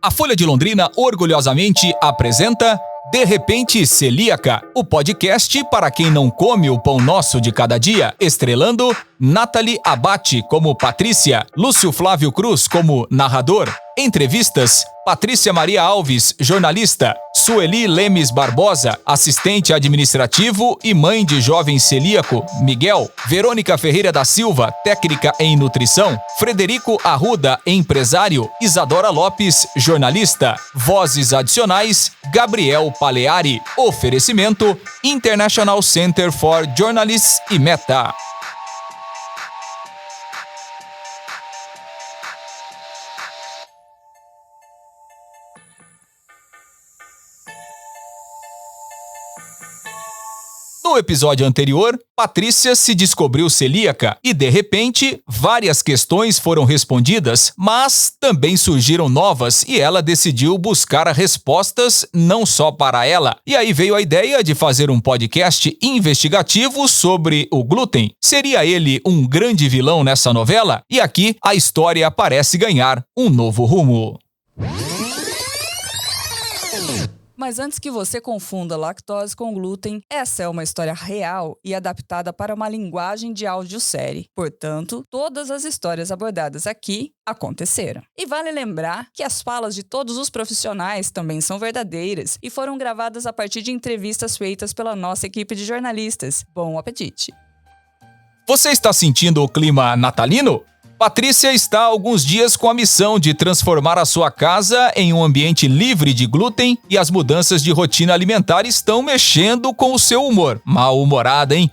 A Folha de Londrina orgulhosamente apresenta De Repente Celíaca, o podcast para quem não come o pão nosso de cada dia, estrelando Nathalie Abate como Patrícia, Lúcio Flávio Cruz como narrador, entrevistas, Patrícia Maria Alves, jornalista, Sueli Lemes Barbosa, assistente administrativo e mãe de jovem celíaco, Miguel, Verônica Ferreira da Silva, técnica em nutrição, Frederico Arruda, empresário, Isadora Lopes, jornalista, vozes adicionais, Gabriel Paleari, oferecimento, International Center for Journalists e Meta. No episódio anterior, Patrícia se descobriu celíaca e, de repente, várias questões foram respondidas, mas também surgiram novas e ela decidiu buscar respostas não só para ela. E aí veio a ideia de fazer um podcast investigativo sobre o glúten. Seria ele um grande vilão nessa novela? E aqui a história parece ganhar um novo rumo. Mas antes que você confunda lactose com glúten, essa é uma história real e adaptada para uma linguagem de audiosérie. Portanto, todas as histórias abordadas aqui aconteceram. E vale lembrar que as falas de todos os profissionais também são verdadeiras e foram gravadas a partir de entrevistas feitas pela nossa equipe de jornalistas. Bom apetite! Você está sentindo o clima natalino? Patrícia está há alguns dias com a missão de transformar a sua casa em um ambiente livre de glúten e as mudanças de rotina alimentar estão mexendo com o seu humor. Mal-humorada, hein?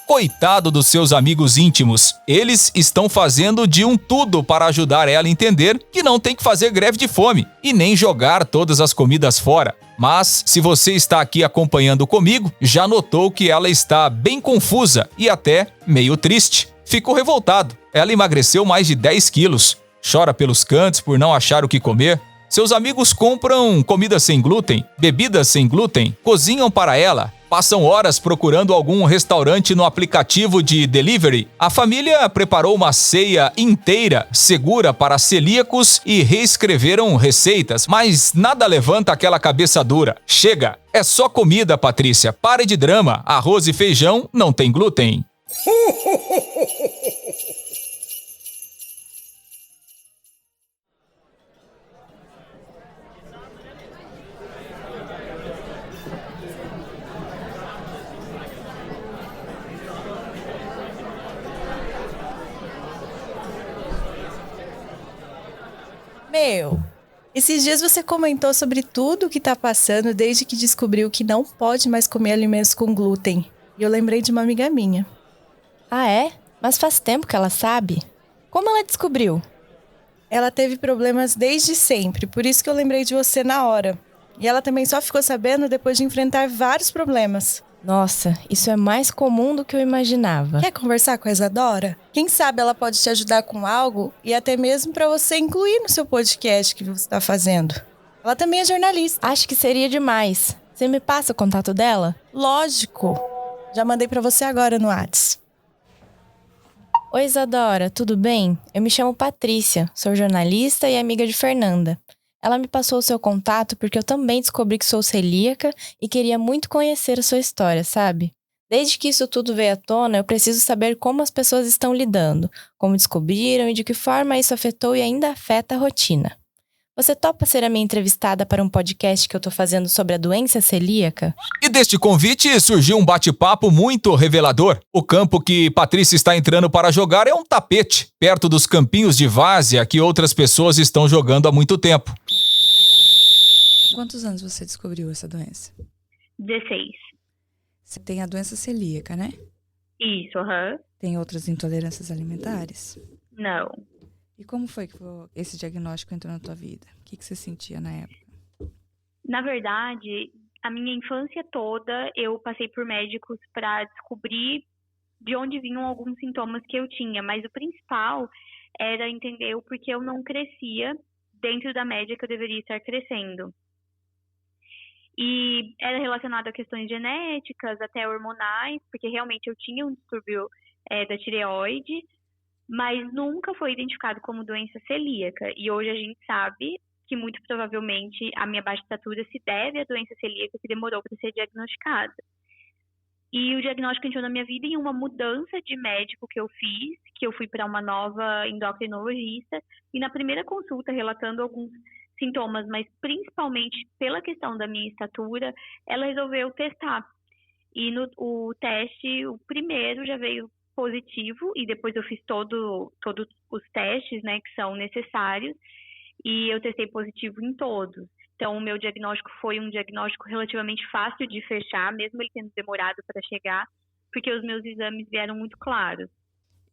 Coitado dos seus amigos íntimos. Eles estão fazendo de um tudo para ajudar ela a entender que não tem que fazer greve de fome e nem jogar todas as comidas fora. Mas, se você está aqui acompanhando comigo, já notou que ela está bem confusa e até meio triste. Ficou revoltado. Ela emagreceu mais de 10 quilos. Chora pelos cantos por não achar o que comer. Seus amigos compram comida sem glúten, bebidas sem glúten, cozinham para ela, passam horas procurando algum restaurante no aplicativo de delivery. A família preparou uma ceia inteira, segura para celíacos e reescreveram receitas, mas nada levanta aquela cabeça dura. Chega! É só comida, Patrícia. Pare de drama. Arroz e feijão não tem glúten. Esses dias você comentou sobre tudo o que tá passando desde que descobriu que não pode mais comer alimentos com glúten. E eu lembrei de uma amiga minha. Ah, é? Mas faz tempo que ela sabe. Como ela descobriu? Ela teve problemas desde sempre, por isso que eu lembrei de você na hora. E ela também só ficou sabendo depois de enfrentar vários problemas. Nossa, isso é mais comum do que eu imaginava. Quer conversar com a Isadora? Quem sabe ela pode te ajudar com algo e até mesmo para você incluir no seu podcast que você está fazendo. Ela também é jornalista. Acho que seria demais. Você me passa o contato dela? Lógico. Já mandei para você agora no Whats. Oi, Isadora, tudo bem? Eu me chamo Patrícia, sou jornalista e amiga de Fernanda. Ela me passou o seu contato porque eu também descobri que sou celíaca e queria muito conhecer a sua história, sabe? Desde que isso tudo veio à tona, eu preciso saber como as pessoas estão lidando, como descobriram e de que forma isso afetou e ainda afeta a rotina. Você topa ser a minha entrevistada para um podcast que eu tô fazendo sobre a doença celíaca? E deste convite surgiu um bate-papo muito revelador. O campo que Patrícia está entrando para jogar é um tapete, perto dos campinhos de várzea que outras pessoas estão jogando há muito tempo. Quantos anos você descobriu essa doença? 16. Você tem a doença celíaca, né? Isso, aham. Tem outras intolerâncias alimentares? Não. E como foi que esse diagnóstico entrou na tua vida? O que você sentia na época? Na verdade, a minha infância toda eu passei por médicos para descobrir de onde vinham alguns sintomas que eu tinha, mas o principal era entender o porquê eu não crescia dentro da média que eu deveria estar crescendo. E era relacionado a questões genéticas, até hormonais, porque realmente eu tinha um distúrbio da tireoide, mas nunca foi identificado como doença celíaca. E hoje a gente sabe que muito provavelmente a minha baixa estatura se deve à doença celíaca que demorou para ser diagnosticada. E o diagnóstico entrou na minha vida em uma mudança de médico que eu fiz, que eu fui para uma nova endocrinologista, e na primeira consulta, relatando alguns sintomas, mas principalmente pela questão da minha estatura, ela resolveu testar. E o teste, o primeiro já veio positivo, e depois eu fiz todos os testes, né, que são necessários, e eu testei positivo em todos. Então, o meu diagnóstico foi um diagnóstico relativamente fácil de fechar, mesmo ele tendo demorado para chegar, porque os meus exames vieram muito claros.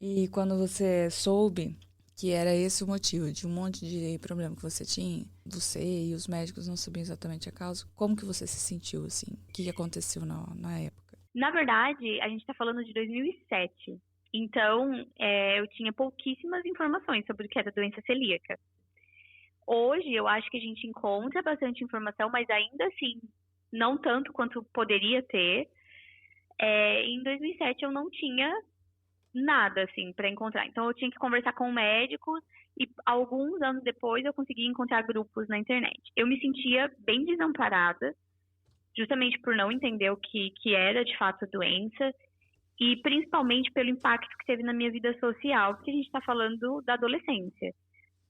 E quando você soube que era esse o motivo de um monte de problema que você tinha, você e os médicos não sabiam exatamente a causa, como que você se sentiu, assim? O que aconteceu na época? Na verdade, a gente está falando de 2007. Então, eu tinha pouquíssimas informações sobre o que era doença celíaca. Hoje, eu acho que a gente encontra bastante informação, mas ainda assim, não tanto quanto poderia ter. Em 2007, eu não tinha nada, assim, para encontrar. Então, eu tinha que conversar com médicos e alguns anos depois eu consegui encontrar grupos na internet. Eu me sentia bem desamparada, justamente por não entender o que era, de fato, a doença e principalmente pelo impacto que teve na minha vida social, porque a gente está falando da adolescência.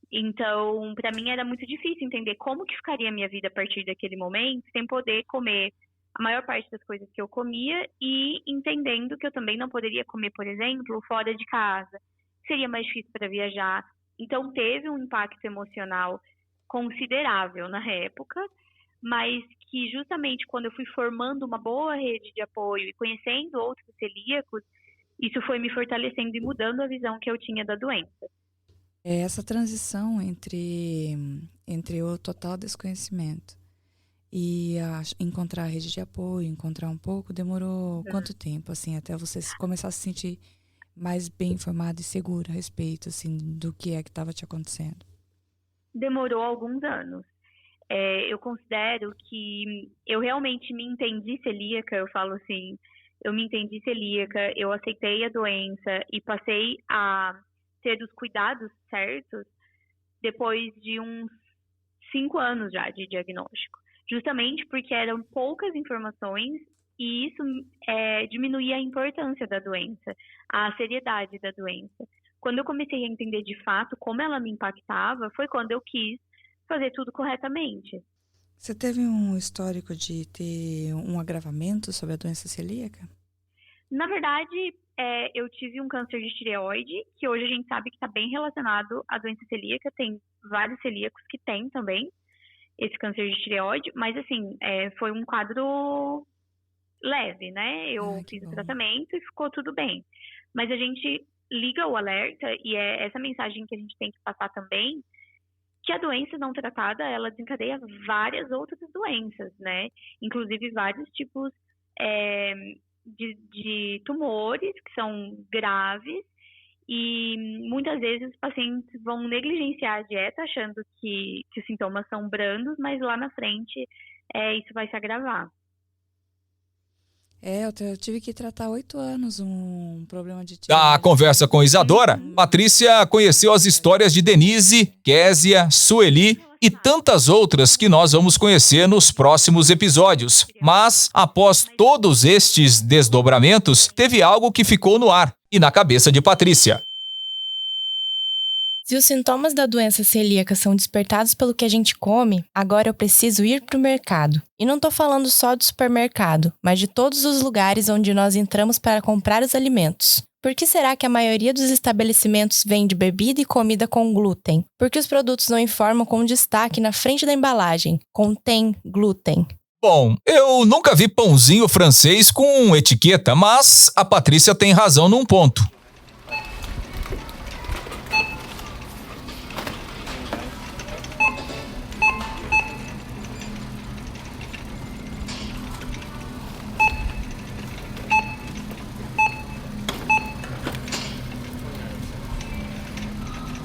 Então, para mim era muito difícil entender como que ficaria a minha vida a partir daquele momento, sem poder comer a maior parte das coisas que eu comia e entendendo que eu também não poderia comer, por exemplo, fora de casa. Seria mais difícil para viajar. Então, teve um impacto emocional considerável na época, mas que justamente quando eu fui formando uma boa rede de apoio e conhecendo outros celíacos, isso foi me fortalecendo e mudando a visão que eu tinha da doença. Essa transição entre o total desconhecimento e encontrar a rede de apoio, encontrar um pouco, demorou quanto tempo, assim, até você começar a se sentir mais bem informada e segura a respeito, assim, do que é que estava te acontecendo? Demorou alguns anos. Eu considero que eu realmente me entendi celíaca, eu falo assim, eu me entendi celíaca, eu aceitei a doença e passei a ter os cuidados certos depois de uns 5 anos já de diagnóstico. Justamente porque eram poucas informações e isso diminuía a importância da doença, a seriedade da doença. Quando eu comecei a entender de fato como ela me impactava, foi quando eu quis fazer tudo corretamente. Você teve um histórico de ter um agravamento sobre a doença celíaca? Na verdade, eu tive um câncer de tireoide, que hoje a gente sabe que está bem relacionado à doença celíaca. Tem vários celíacos que têm também esse câncer de tireoide, mas assim, foi um quadro leve, né? Eu fiz o tratamento e ficou tudo bem. Mas a gente liga o alerta, e é essa mensagem que a gente tem que passar também, que a doença não tratada, ela desencadeia várias outras doenças, né? Inclusive vários tipos de tumores que são graves, e muitas vezes os pacientes vão negligenciar a dieta achando que os sintomas são brandos, mas lá na frente isso vai se agravar. Eu tive que tratar 8 anos um problema de tireoide. Da conversa com Isadora, Patrícia conheceu as histórias de Denise, Késia, Sueli e tantas outras que nós vamos conhecer nos próximos episódios. Mas, após todos estes desdobramentos, teve algo que ficou no ar e na cabeça de Patrícia. Se os sintomas da doença celíaca são despertados pelo que a gente come, agora eu preciso ir para o mercado. E não tô falando só do supermercado, mas de todos os lugares onde nós entramos para comprar os alimentos. Por que será que a maioria dos estabelecimentos vende bebida e comida com glúten? Porque os produtos não informam com destaque na frente da embalagem: contém glúten. Bom, eu nunca vi pãozinho francês com etiqueta, mas a Patrícia tem razão num ponto.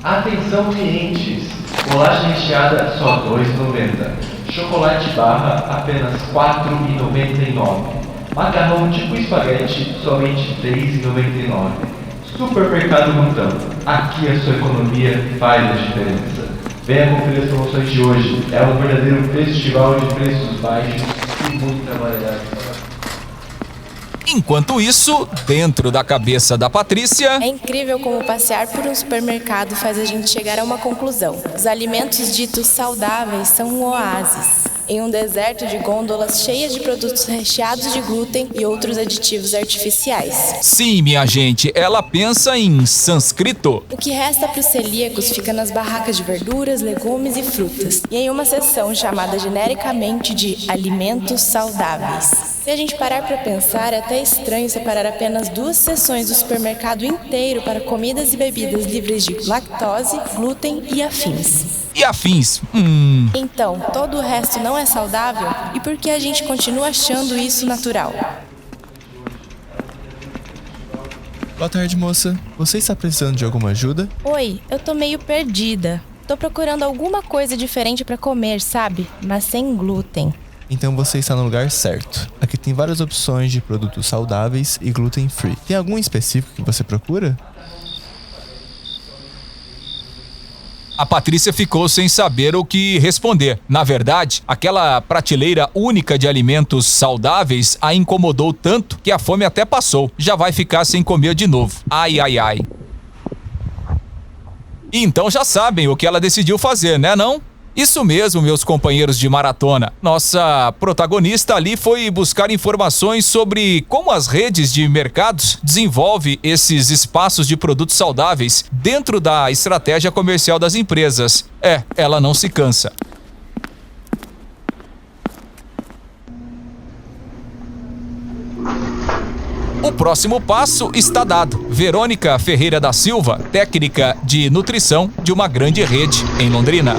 Atenção clientes, bolacha recheada só R$ 2,90, chocolate barra apenas R$ 4,99, macarrão tipo espaguete somente R$ 3,99, Supermercado Montão. Aqui a sua economia faz a diferença. Venha conferir as promoções de hoje. É um verdadeiro festival de preços baixos e muita variedade. Enquanto isso, dentro da cabeça da Patrícia... É incrível como passear por um supermercado faz a gente chegar a uma conclusão. Os alimentos ditos saudáveis são um oásis em um deserto de gôndolas cheias de produtos recheados de glúten e outros aditivos artificiais. Sim, minha gente, ela pensa em sânscrito. O que resta para os celíacos fica nas barracas de verduras, legumes e frutas, e em uma seção chamada genericamente de alimentos saudáveis. Se a gente parar para pensar, é até estranho separar apenas 2 seções do supermercado inteiro para comidas e bebidas livres de lactose, glúten e afins. E afins? Então, todo o resto não é saudável? E por que a gente continua achando isso natural? Boa tarde, moça. Você está precisando de alguma ajuda? Oi, eu tô meio perdida. Tô procurando alguma coisa diferente para comer, sabe? Mas sem glúten. Então você está no lugar certo. Aqui tem várias opções de produtos saudáveis e gluten free. Tem algum específico que você procura? A Patrícia ficou sem saber o que responder. Na verdade, aquela prateleira única de alimentos saudáveis a incomodou tanto que a fome até passou. Já vai ficar sem comer de novo. Ai, ai, ai. Então já sabem o que ela decidiu fazer, né não? Isso mesmo, meus companheiros de maratona. Nossa protagonista ali foi buscar informações sobre como as redes de mercados desenvolvem esses espaços de produtos saudáveis dentro da estratégia comercial das empresas. Ela não se cansa. O próximo passo está dado. Verônica Ferreira da Silva, técnica de nutrição de uma grande rede em Londrina.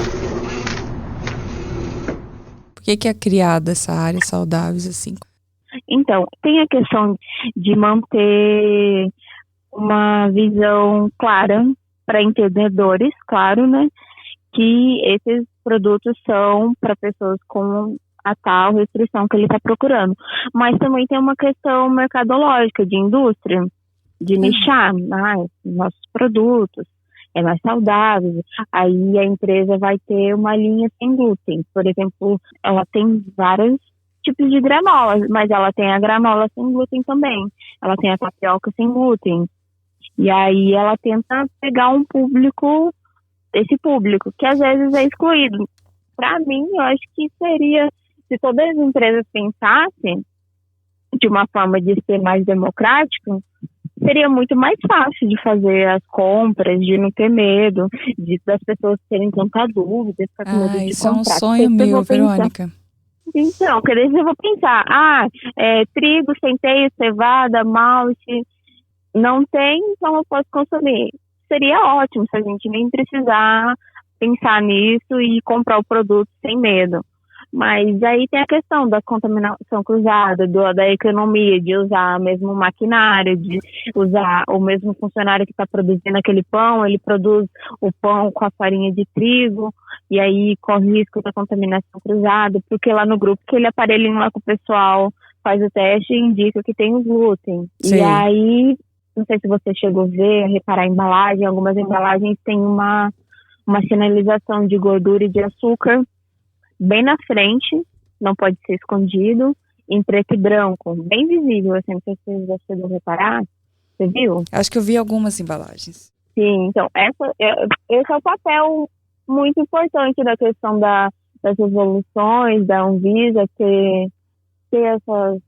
Por que é criada essa área saudáveis assim? Então, tem a questão de manter uma visão clara para entendedores, claro, né? Que esses produtos são para pessoas com a tal restrição que ele está procurando. Mas também tem uma questão mercadológica, de indústria, de nichar nossos produtos. É mais saudável, aí a empresa vai ter uma linha sem glúten. Por exemplo, ela tem vários tipos de granola, mas ela tem a granola sem glúten também. Ela tem a tapioca sem glúten. E aí ela tenta pegar esse público, que às vezes é excluído. Para mim, eu acho que seria, se todas as empresas pensassem de uma forma de ser mais democrático, seria muito mais fácil de fazer as compras, de não ter medo, das pessoas terem tanta dúvida, ficar com medo de isso comprar. É um sonho meu, Verônica. Então, quer dizer, eu vou pensar, trigo, centeio, cevada, malte, não tem, então eu posso consumir. Seria ótimo se a gente nem precisar pensar nisso e comprar o produto sem medo. Mas aí tem a questão da contaminação cruzada, da economia, de usar o mesmo maquinário, de usar o mesmo funcionário que está produzindo aquele pão, ele produz o pão com a farinha de trigo, e aí corre risco da contaminação cruzada, porque lá no grupo, aquele aparelhinho lá que o pessoal faz o teste e indica que tem o glúten. Sim. E aí, não sei se você chegou a ver, reparar a embalagem, algumas embalagens têm uma sinalização de gordura e de açúcar, bem na frente, não pode ser escondido, em preto e branco, bem visível, assim, não sei se você chegou a reparar, você viu? Acho que eu vi algumas embalagens. Sim, então, esse é o papel muito importante da questão das resoluções, da Anvisa, ter essas,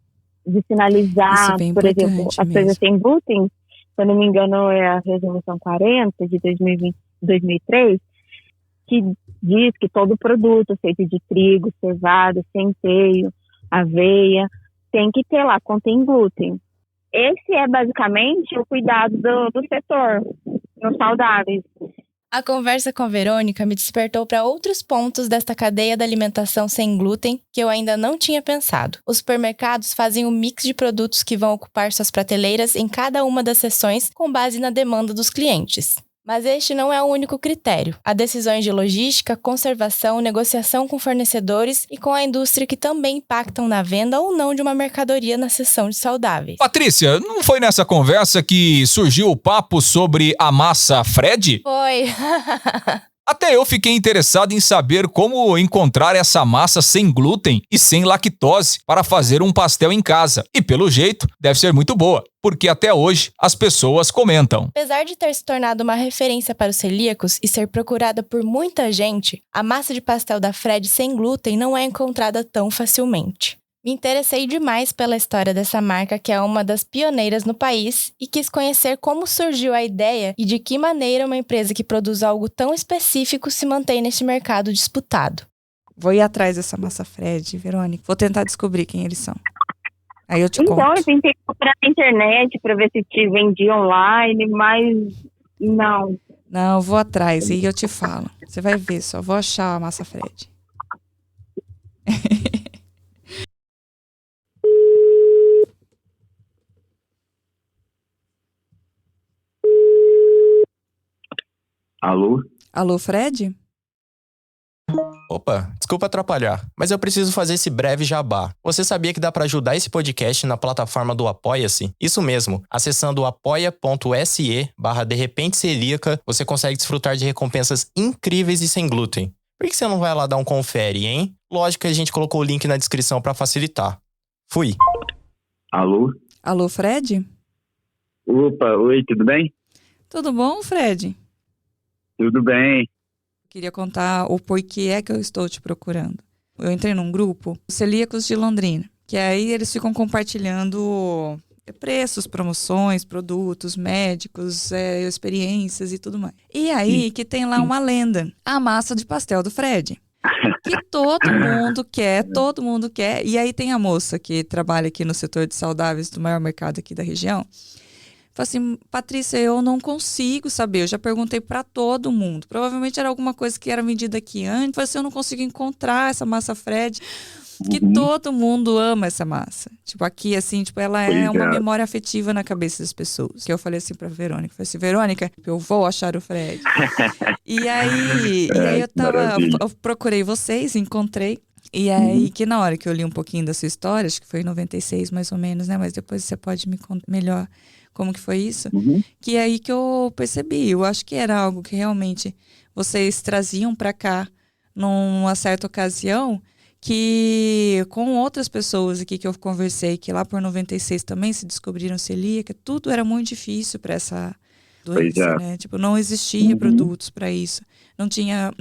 de sinalizar, por exemplo, as coisas sem glúten, se eu não me engano é a resolução 40 de 2003, que diz que todo produto feito de trigo, cevada, centeio, aveia, tem que ter lá, contém glúten. Esse é basicamente o cuidado do setor nos saudáveis. A conversa com a Verônica me despertou para outros pontos desta cadeia da alimentação sem glúten que eu ainda não tinha pensado. Os supermercados fazem um mix de produtos que vão ocupar suas prateleiras em cada uma das seções com base na demanda dos clientes. Mas este não é o único critério. Há decisões de logística, conservação, negociação com fornecedores e com a indústria que também impactam na venda ou não de uma mercadoria na seção de saudáveis. Patrícia, não foi nessa conversa que surgiu o papo sobre a massa Fred? Foi. Até eu fiquei interessado em saber como encontrar essa massa sem glúten e sem lactose para fazer um pastel em casa. E pelo jeito, deve ser muito boa, porque até hoje as pessoas comentam. Apesar de ter se tornado uma referência para os celíacos e ser procurada por muita gente, a massa de pastel da Fred sem glúten não é encontrada tão facilmente. Me interessei demais pela história dessa marca, que é uma das pioneiras no país, e quis conhecer como surgiu a ideia e de que maneira uma empresa que produz algo tão específico se mantém neste mercado disputado. Vou ir atrás dessa massa Fred, Verônica. Vou tentar descobrir quem eles são. Aí eu te conto. Então, eu tentei comprar na internet para ver se te vendia online, mas não. Não, eu vou atrás e eu te falo. Você vai ver, só vou achar a massa Fred. Alô? Alô, Fred? Opa, desculpa atrapalhar, mas eu preciso fazer esse breve jabá. Você sabia que dá pra ajudar esse podcast na plataforma do Apoia-se? Isso mesmo, acessando apoia.se/derrepentecelíaca, você consegue desfrutar de recompensas incríveis e sem glúten. Por que você não vai lá dar um confere, hein? Lógico que a gente colocou o link na descrição pra facilitar. Fui. Alô? Alô, Fred? Opa, oi, tudo bem? Tudo bom, Fred? Tudo bem. Queria contar o porquê é que eu estou te procurando. Eu entrei num grupo, Celíacos de Londrina, que aí eles ficam compartilhando preços, promoções, produtos, médicos, experiências e tudo mais. E aí que tem lá uma lenda, a massa de pastel do Fred. Que todo mundo quer. E aí tem a moça que trabalha aqui no setor de saudáveis do maior mercado aqui da região. Falei assim, Patrícia, eu não consigo saber. Eu já perguntei pra todo mundo. Provavelmente era alguma coisa que era vendida aqui antes. Falei assim, eu não consigo encontrar essa massa Fred. Que todo mundo ama essa massa. Tipo, aqui, assim, tipo, ela é uma memória afetiva na cabeça das pessoas. Que eu falei assim pra Verônica. Falei assim, Verônica, eu vou achar o Fred. E aí eu procurei vocês, encontrei. E aí, que na hora que eu li um pouquinho da sua história, acho que foi em 96 mais ou menos, né? Mas depois você pode me contar melhor como que foi isso. Que é aí que eu percebi. Eu acho que era algo que realmente vocês traziam pra cá numa certa ocasião, que com outras pessoas aqui que eu conversei, que lá por 96 também se descobriram celíaca, tudo era muito difícil para essa doença, né? Tipo, não existia produtos para isso. Não tinha,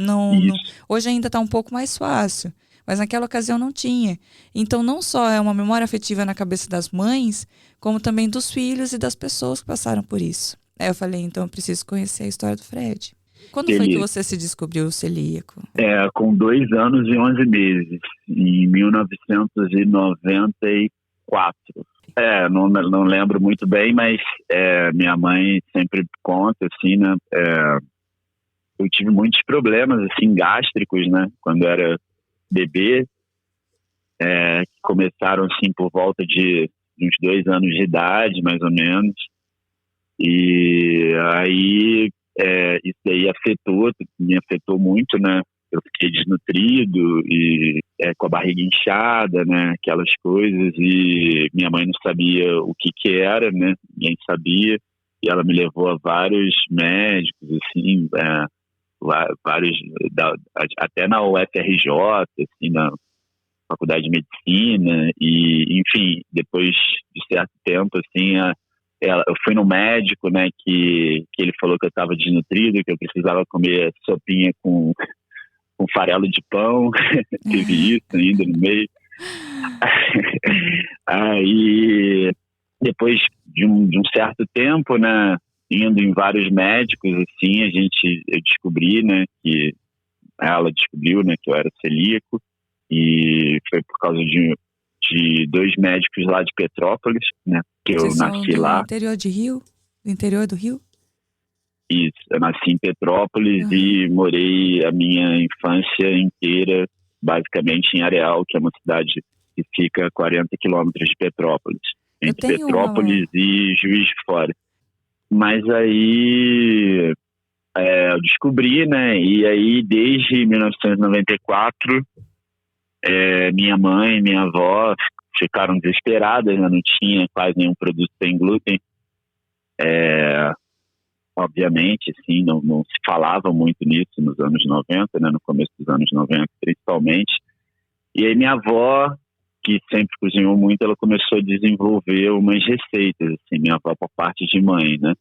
hoje ainda está um pouco mais fácil, mas naquela ocasião não tinha. Então, não só é uma memória afetiva na cabeça das mães, como também dos filhos e das pessoas que passaram por isso. Aí eu falei, então eu preciso conhecer a história do Fred. Quando foi que você se descobriu celíaco? Com 2 anos e 11 meses, em 1994. Não lembro muito bem, mas minha mãe sempre conta, assim, né? Eu tive muitos problemas, assim, gástricos, né? Quando era bebê, que começaram, assim, por volta de uns 2 anos de idade, mais ou menos. E aí isso aí me afetou muito, né? Eu fiquei desnutrido e com a barriga inchada, né? Aquelas coisas, e minha mãe não sabia o que era, né? Ninguém sabia, e ela me levou a vários médicos, assim, vários, até na UFRJ, assim, na Faculdade de Medicina, e enfim, depois de certo tempo, assim, eu fui no médico, né, que ele falou que eu estava desnutrido, que eu precisava comer sopinha com farelo de pão. Teve isso ainda no meio. Aí, depois de um certo tempo, né, indo em vários médicos, assim, eu descobri, né, que ela descobriu, né, que eu era celíaco, e foi por causa de 2 médicos lá de Petrópolis, né, que eu nasci lá. Do interior do Rio? Isso, eu nasci em Petrópolis e morei a minha infância inteira, basicamente, em Areal, que é uma cidade que fica a 40 quilômetros de Petrópolis, entre Petrópolis e Juiz de Fora. Mas aí eu descobri, né? E aí, desde 1994, minha mãe e minha avó ficaram desesperadas, né? Não tinha quase nenhum produto sem glúten. Obviamente, assim, não se falava muito nisso nos anos 90, né? No começo dos anos 90, principalmente. E aí minha avó, que sempre cozinhou muito, ela começou a desenvolver umas receitas, assim, minha avó por parte de mãe, né?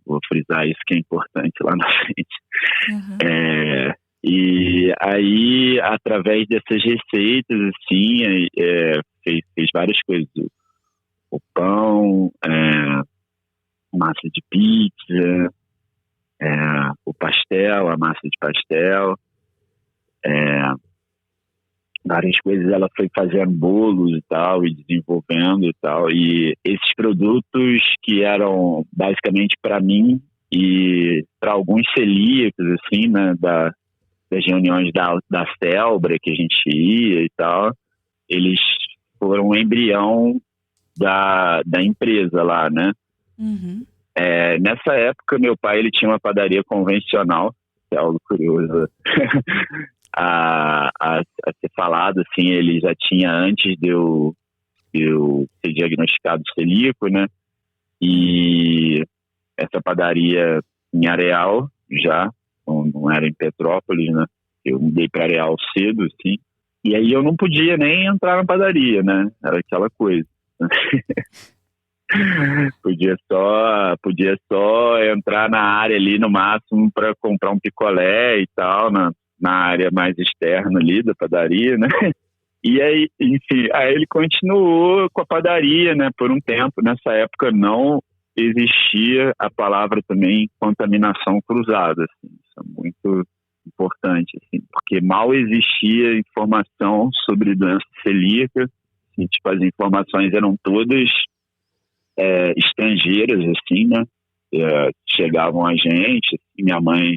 Vou frisar isso que é importante lá na frente. Uhum. E aí, através dessas receitas, assim, fez várias coisas. O pão, massa de pizza, o pastel, a massa de pastel, várias coisas. Ela foi fazendo bolos e tal, e desenvolvendo e tal. E esses produtos que eram basicamente para mim e para alguns celíacos, assim, né, das reuniões da Celbra que a gente ia e tal, eles foram um embrião da empresa lá, né? Uhum. Nessa época, meu pai ele tinha uma padaria convencional, que é algo curioso a ser falado, assim. Ele já tinha, antes de eu ser diagnosticado celíaco, né? E essa padaria em Areal, já, não era em Petrópolis, né? Eu mudei para Areal cedo, assim. E aí eu não podia nem entrar na padaria, né? Era aquela coisa. Podia só entrar na área ali no máximo para comprar um picolé e tal, na área mais externa ali da padaria, né? E aí, enfim, aí ele continuou com a padaria, né, por um tempo. Nessa época não existia a palavra também contaminação cruzada, assim. Isso é muito importante, assim, porque mal existia informação sobre doença celíaca, assim, tipo, as informações eram todas estrangeiras, assim, né? Chegavam a gente, assim, minha mãe,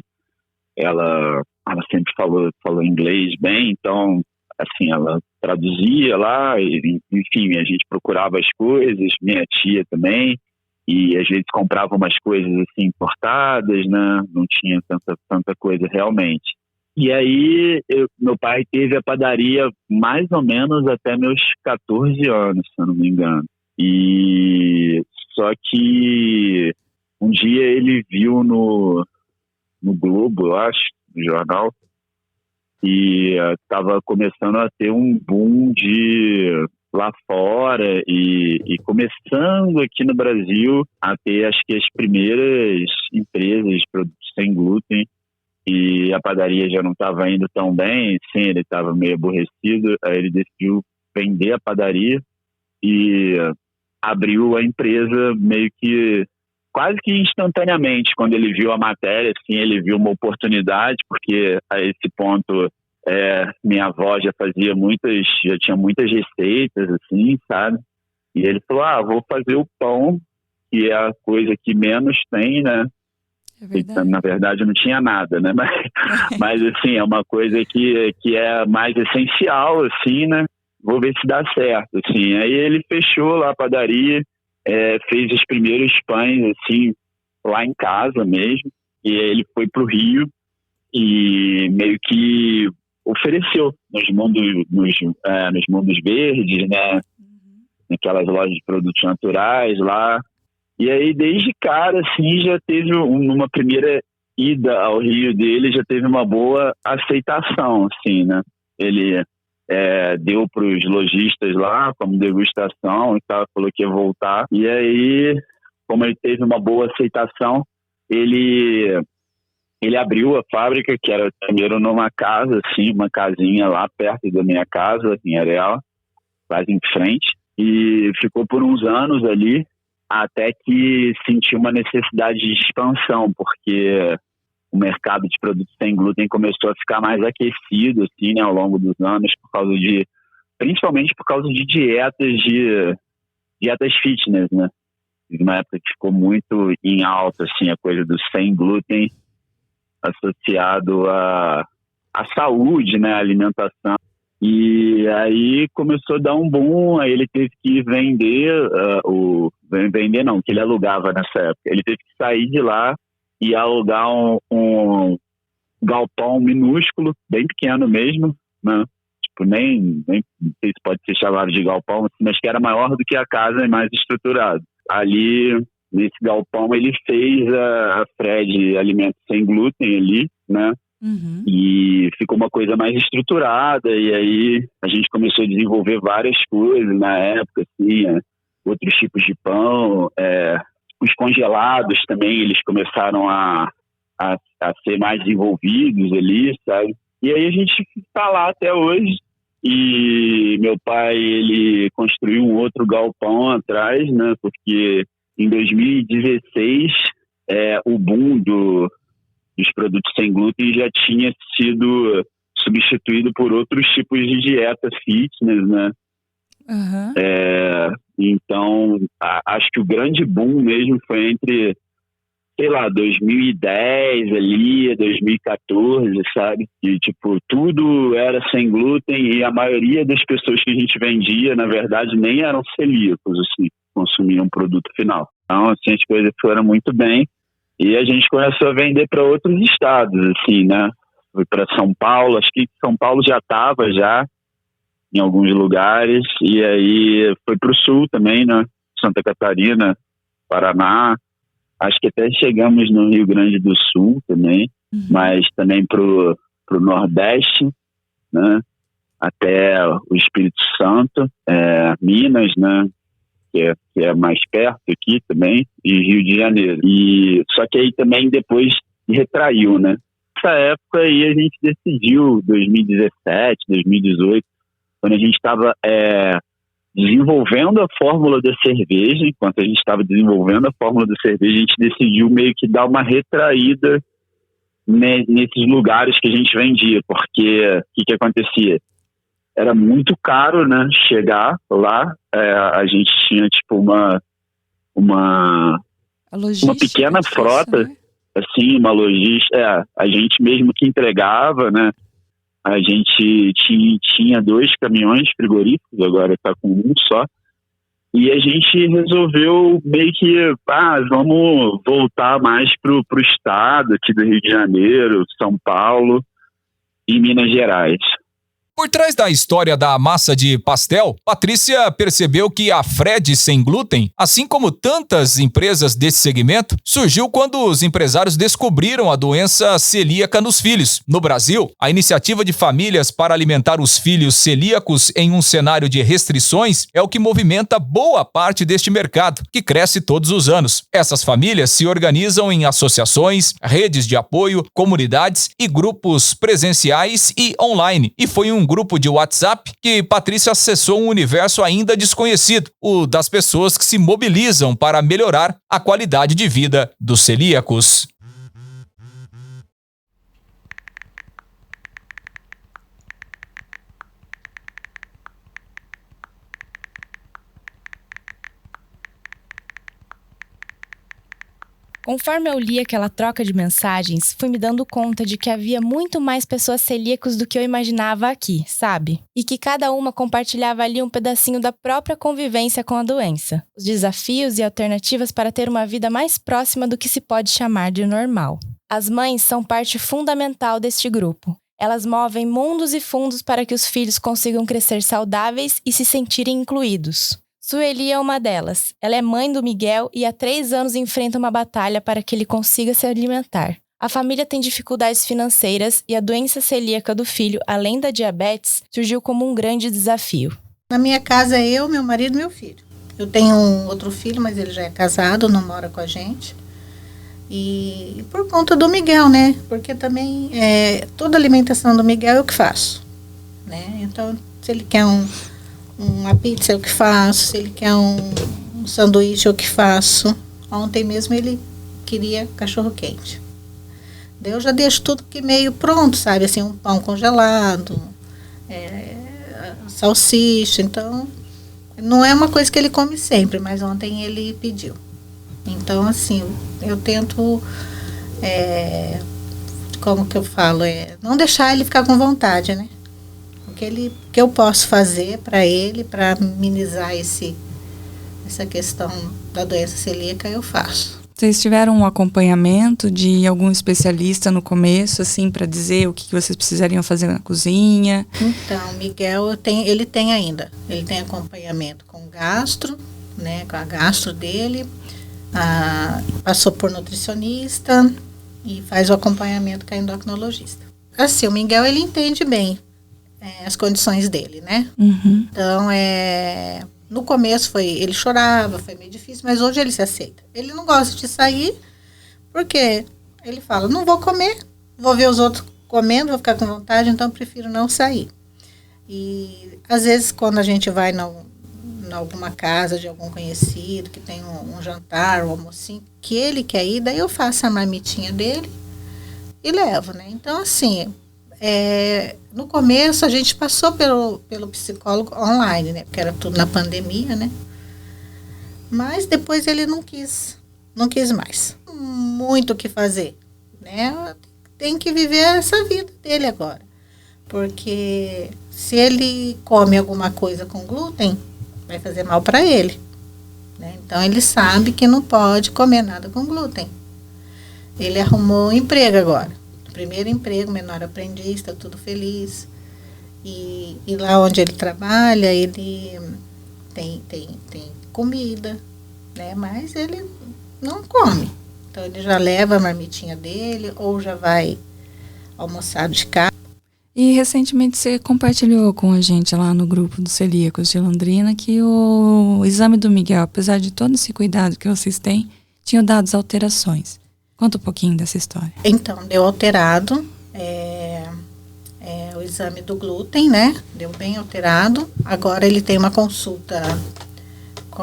ela sempre falou inglês bem, então, assim, ela traduzia lá, e, enfim, a gente procurava as coisas, minha tia também, e às vezes comprava umas coisas assim importadas, né? Não tinha tanta coisa realmente. E aí, meu pai teve a padaria mais ou menos até meus 14 anos, se eu não me engano. E só que um dia ele viu no Globo, eu acho, no jornal, e estava começando a ter um boom lá fora e começando aqui no Brasil a ter, acho que, as primeiras empresas de produtos sem glúten, e a padaria já não estava indo tão bem, sim, ele estava meio aborrecido, aí ele decidiu vender a padaria e abriu a empresa meio que quase que instantaneamente. Quando ele viu a matéria, assim, ele viu uma oportunidade, porque a esse ponto minha avó já tinha muitas receitas, assim, sabe? E ele falou, vou fazer o pão, que é a coisa que menos tem, né? Na verdade não tinha nada, né? Mas assim, é uma coisa que é mais essencial, assim, né? Vou ver se dá certo, assim. Aí ele fechou lá a padaria, fez os primeiros pães, assim, lá em casa mesmo. E aí ele foi pro Rio e meio que ofereceu nos mundos verdes, né? Naquelas lojas de produtos naturais lá. E aí, desde cara, assim, já teve numa primeira ida ao Rio dele, já teve uma boa aceitação, assim, né? Ele deu para os lojistas lá como degustação e tal, falou que ia voltar. E aí, como ele teve uma boa aceitação, ele abriu a fábrica, que era primeiro numa casa, assim, uma casinha lá perto da minha casa, em Areal, quase em frente, e ficou por uns anos ali, até que sentiu uma necessidade de expansão, porque o mercado de produtos sem glúten começou a ficar mais aquecido, assim, né, ao longo dos anos, principalmente por causa de dietas fitness, né? Uma época que ficou muito em alta, assim, a coisa do sem glúten associado à saúde, né, à alimentação. E aí começou a dar um boom, aí ele teve que vender, que ele alugava nessa época. Ele teve que sair de lá e alugar um galpão minúsculo, bem pequeno mesmo, né? Tipo, nem sei se pode ser chamado de galpão, mas que era maior do que a casa e mais estruturado. Ali, nesse galpão, ele fez a Fred Alimentos Sem Glúten ali, né? Uhum. E ficou uma coisa mais estruturada, e aí a gente começou a desenvolver várias coisas na época, assim, outros tipos de pão, os congelados também, eles começaram a ser mais desenvolvidos ali, sabe? E aí a gente tá lá até hoje, e meu pai, ele construiu um outro galpão atrás, né? Porque em 2016, o boom dos produtos sem glúten já tinha sido substituído por outros tipos de dieta fitness, né? Uhum. Então, acho que o grande boom mesmo foi entre, sei lá, 2010 ali, 2014, sabe? E, tipo, tudo era sem glúten e a maioria das pessoas que a gente vendia, na verdade, nem eram celíacos, assim, consumiam o produto final. Então, assim, as coisas foram muito bem. E a gente começou a vender para outros estados, assim, né? Foi para São Paulo, acho que São Paulo já estava em alguns lugares, e aí foi para o sul também, né? Santa Catarina, Paraná, acho que até chegamos no Rio Grande do Sul também, mas também pro Nordeste, né? Até o Espírito Santo, Minas, né? Que é mais perto aqui também, e Rio de Janeiro. E só que aí também depois retraiu, né? Nessa época aí a gente decidiu, 2017, 2018, quando a gente estava desenvolvendo a fórmula da cerveja, enquanto a gente estava desenvolvendo a fórmula da cerveja, a gente decidiu meio que dar uma retraída nesses lugares que a gente vendia, porque o que acontecia? Era muito caro, né, chegar lá. A gente tinha, tipo, uma pequena frota, né? Assim, uma logística. A gente mesmo que entregava, né? A gente tinha 2 caminhões frigoríficos, agora está com um só. E a gente resolveu meio que, vamos voltar mais pro estado aqui do Rio de Janeiro, São Paulo e Minas Gerais. Por trás da história da massa de pastel, Patrícia percebeu que a Fred Sem Glúten, assim como tantas empresas desse segmento, surgiu quando os empresários descobriram a doença celíaca nos filhos. No Brasil, a iniciativa de famílias para alimentar os filhos celíacos em um cenário de restrições é o que movimenta boa parte deste mercado, que cresce todos os anos. Essas famílias se organizam em associações, redes de apoio, comunidades e grupos presenciais e online. E foi um grupo de WhatsApp que Patrícia acessou um universo ainda desconhecido, o das pessoas que se mobilizam para melhorar a qualidade de vida dos celíacos. Conforme eu li aquela troca de mensagens, fui me dando conta de que havia muito mais pessoas celíacos do que eu imaginava aqui, sabe? E que cada uma compartilhava ali um pedacinho da própria convivência com a doença. Os desafios e alternativas para ter uma vida mais próxima do que se pode chamar de normal. As mães são parte fundamental deste grupo. Elas movem mundos e fundos para que os filhos consigam crescer saudáveis e se sentirem incluídos. Sueli é uma delas. Ela é mãe do Miguel e há 3 anos enfrenta uma batalha para que ele consiga se alimentar. A família tem dificuldades financeiras e a doença celíaca do filho, além da diabetes, surgiu como um grande desafio. Na minha casa é eu, meu marido e meu filho. Eu tenho um outro filho, mas ele já é casado, não mora com a gente. E por conta do Miguel, né? Porque também toda a alimentação do Miguel eu que faço, né? Então, se ele quer uma pizza eu que faço, se ele quer um sanduíche eu que faço. Ontem mesmo ele queria cachorro quente. Daí eu já deixo tudo que meio pronto, sabe? Assim, um pão congelado, salsicha. Então, não é uma coisa que ele come sempre, mas ontem ele pediu. Então, assim, eu tento, como que eu falo, não deixar ele ficar com vontade, né? O que eu posso fazer para ele, para minimizar essa questão da doença celíaca, eu faço. Vocês tiveram um acompanhamento de algum especialista no começo, assim, para dizer o que vocês precisariam fazer na cozinha? Então, Miguel, ele tem ainda. Ele tem acompanhamento com gastro, né, com a gastro dele. Passou por nutricionista e faz o acompanhamento com a endocrinologista. Assim, o Miguel, ele entende bem as condições dele, né? Uhum. Então, no começo ele chorava, foi meio difícil, mas hoje ele se aceita. Ele não gosta de sair, porque ele fala, não vou comer, vou ver os outros comendo, vou ficar com vontade, então eu prefiro não sair. E, às vezes, quando a gente vai em alguma casa de algum conhecido, que tem um jantar, um almocinho, que ele quer ir, daí eu faço a marmitinha dele e levo, né? Então, assim, no começo a gente passou pelo psicólogo online, né? Porque era tudo na pandemia, né? Mas depois ele não quis mais. Muito o que fazer, né? Tem que viver essa vida dele agora. Porque se ele come alguma coisa com glúten, vai fazer mal para ele, né? Então ele sabe que não pode comer nada com glúten. Ele arrumou um emprego agora. Primeiro emprego, menor aprendiz, está tudo feliz. E lá onde ele trabalha, ele tem comida, né? Mas ele não come. Então ele já leva a marmitinha dele ou já vai almoçar de casa. E recentemente você compartilhou com a gente lá no grupo dos celíacos de Londrina que o exame do Miguel, apesar de todo esse cuidado que vocês têm, tinha dado alterações. Conta um pouquinho dessa história. Então, deu alterado o exame do glúten, né? Deu bem alterado. Agora ele tem uma consulta com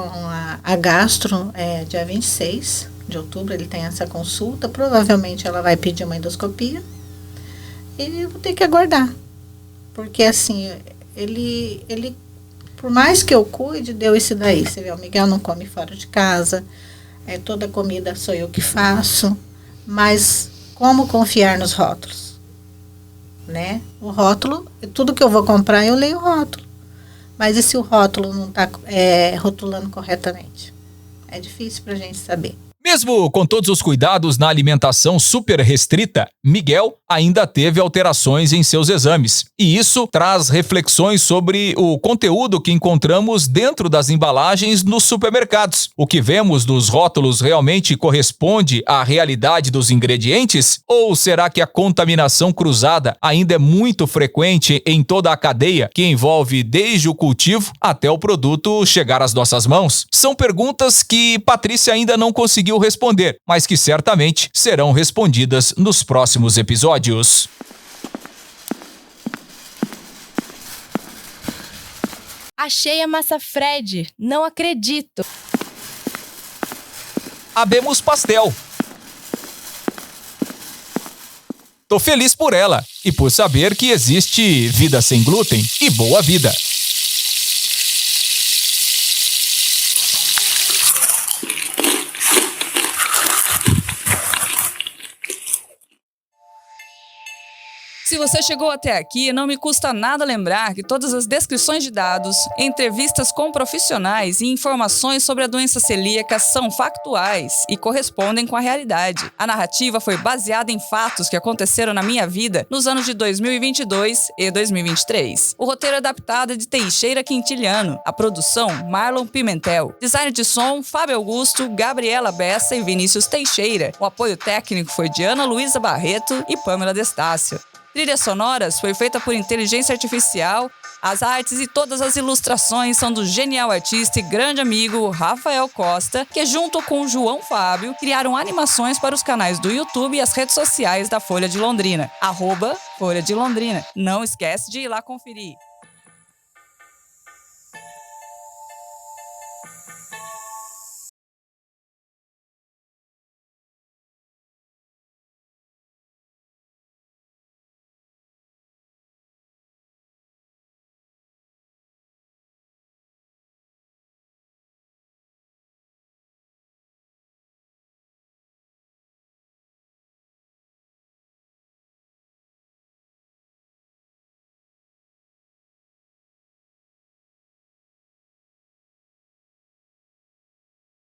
a gastro, dia 26 de outubro, ele tem essa consulta. Provavelmente ela vai pedir uma endoscopia. E eu vou ter que aguardar. Porque, assim, ele por mais que eu cuide, deu isso daí. Você vê, o Miguel não come fora de casa. Toda comida sou eu que faço. Mas como confiar nos rótulos? Né? O rótulo, tudo que eu vou comprar, eu leio o rótulo. Mas e se o rótulo não está rotulando corretamente? É difícil para a gente saber. Mesmo com todos os cuidados na alimentação super restrita, Miguel ainda teve alterações em seus exames. E isso traz reflexões sobre o conteúdo que encontramos dentro das embalagens nos supermercados. O que vemos nos rótulos realmente corresponde à realidade dos ingredientes? Ou será que a contaminação cruzada ainda é muito frequente em toda a cadeia, que envolve desde o cultivo até o produto chegar às nossas mãos? São perguntas que Patrícia ainda não conseguiu responder, mas que certamente serão respondidas nos próximos episódios. Achei a massa Fred, não acredito. Abemos pastel. Tô feliz por ela e por saber que existe vida sem glúten e boa vida. Se você chegou até aqui, não me custa nada lembrar que todas as descrições de dados, entrevistas com profissionais e informações sobre a doença celíaca são factuais e correspondem com a realidade. A narrativa foi baseada em fatos que aconteceram na minha vida nos anos de 2022 e 2023. O roteiro adaptado é de Teixeira Quintiliano. A produção, Marlon Pimentel. Design de som, Fábio Augusto, Gabriela Bessa e Vinícius Teixeira. O apoio técnico foi de Ana Luísa Barreto e Pamela Destácio. Trilhas sonoras foi feita por inteligência artificial. As artes e todas as ilustrações são do genial artista e grande amigo Rafael Costa, que junto com João Fábio criaram animações para os canais do YouTube e as redes sociais da Folha de Londrina. @Folha de Londrina. Não esquece de ir lá conferir.